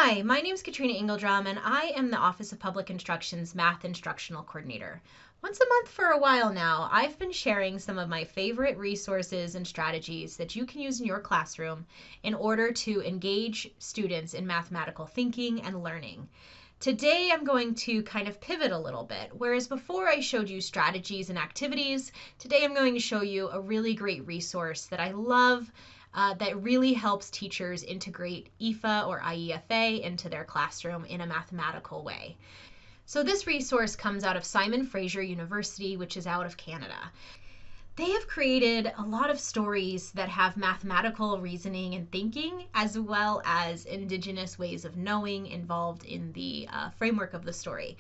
Hi, my name is Katrina Ingeldrum, and I am the Office of Public Instruction's Math Instructional Coordinator. Once a month for a while now, I've been sharing some of my favorite resources and strategies that you can use in your classroom in order to engage students in mathematical thinking and learning. Today, I'm going to kind of pivot a little bit. Whereas before I showed you strategies and activities, today I'm going to show you a really great resource that I love that really helps teachers integrate IEFA or IEFA into their classroom in a mathematical way. So this resource comes out of Simon Fraser University, which is out of Canada. They have created a lot of stories that have mathematical reasoning and thinking, as well as Indigenous ways of knowing involved in the framework of the story.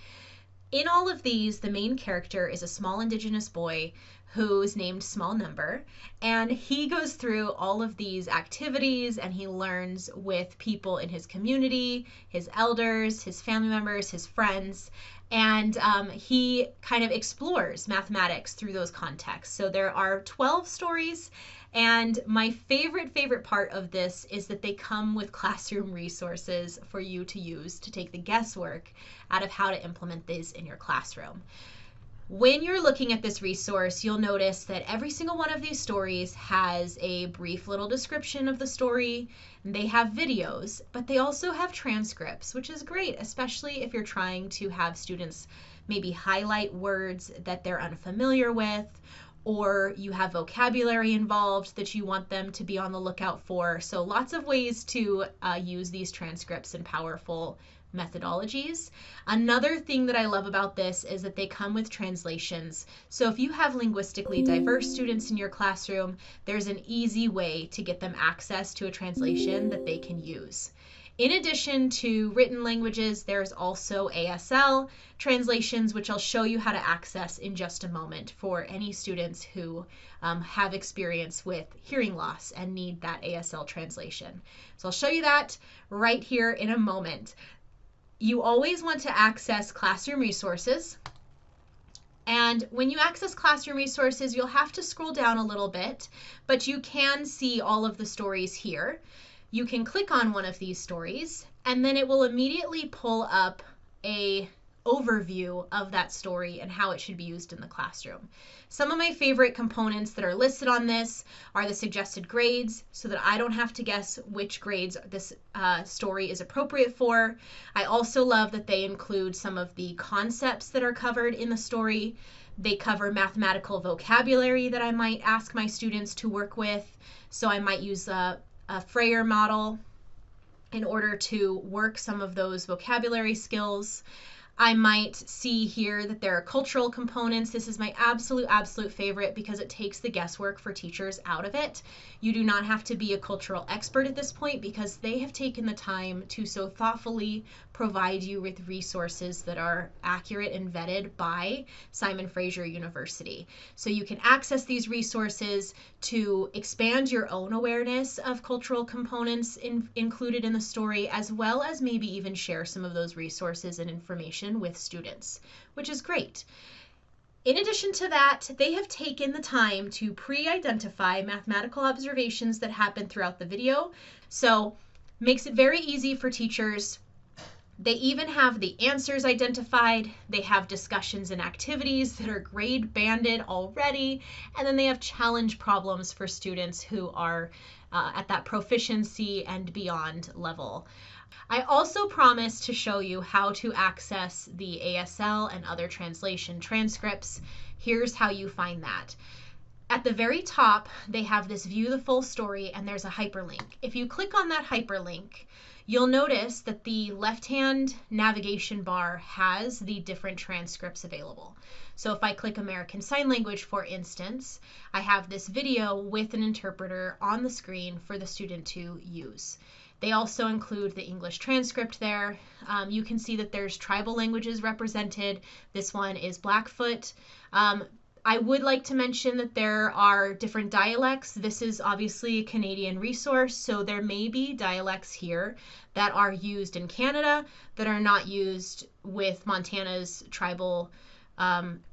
In all of these, the main character is a small Indigenous boy who's named Small Number, and he goes through all of these activities and he learns with people in his community, his elders, his family members, his friends, and he kind of explores mathematics through those contexts. So there are 12 stories, and my favorite part of this is that they come with classroom resources for you to use to take the guesswork out of how to implement these in your classroom. When you're looking at this resource, you'll notice that every single one of these stories has a brief little description of the story. They have videos, but they also have transcripts, which is great, especially if you're trying to have students maybe highlight words that they're unfamiliar with, or you have vocabulary involved that you want them to be on the lookout for. So lots of ways to use these transcripts in powerful methodologies. Another thing that I love about this is that they come with translations. So if you have linguistically diverse students in your classroom, there's an easy way to get them access to a translation that they can use. In addition to written languages, there's also ASL translations, which I'll show you how to access in just a moment for any students who have experience with hearing loss and need that ASL translation. So I'll show you that right here in a moment. You always want to access classroom resources. And when you access classroom resources, you'll have to scroll down a little bit, but you can see all of the stories here. You can click on one of these stories, and then it will immediately pull up an overview of that story and how it should be used in the classroom. Some of my favorite components that are listed on this are the suggested grades, so that I don't have to guess which grades this story is appropriate for. I also love that they include some of the concepts that are covered in the story. They cover mathematical vocabulary that I might ask my students to work with. So I might use a Frayer model in order to work some of those vocabulary skills. I might see here that there are cultural components. This is my absolute favorite because it takes the guesswork for teachers out of it. You do not have to be a cultural expert at this point because they have taken the time to so thoughtfully provide you with resources that are accurate and vetted by Simon Fraser University. So you can access these resources to expand your own awareness of cultural components included in the story, as well as maybe even share some of those resources and information with students, which is great. In addition to that, they have taken the time to pre-identify mathematical observations that happen throughout the video. So makes it very easy for teachers. They even have the answers identified. They have discussions and activities that are grade banded already. And then they have challenge problems for students who are at that proficiency and beyond level. I also promised to show you how to access the ASL and other translation transcripts. Here's how you find that. At the very top, they have this view the full story, and there's a hyperlink. If you click on that hyperlink, you'll notice that the left-hand navigation bar has the different transcripts available. So if I click American Sign Language, for instance, I have this video with an interpreter on the screen for the student to use. They also include the English transcript there. You can see that there's tribal languages represented. This one is Blackfoot. I would like to mention that there are different dialects. This is obviously a Canadian resource, so there may be dialects here that are used in Canada that are not used with Montana's tribal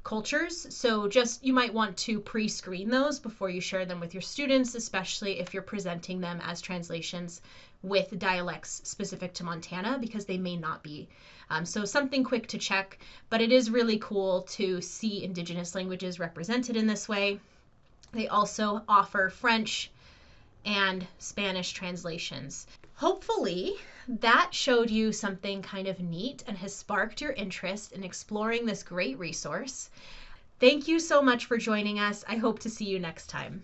cultures. So just you might want to pre-screen those before you share them with your students, especially if you're presenting them as translations with dialects specific to Montana, because they may not be. So something quick to check, but it is really cool to see Indigenous languages represented in this way. They also offer French and Spanish translations. Hopefully that showed you something kind of neat and has sparked your interest in exploring this great resource. Thank you so much for joining us. I hope to see you next time.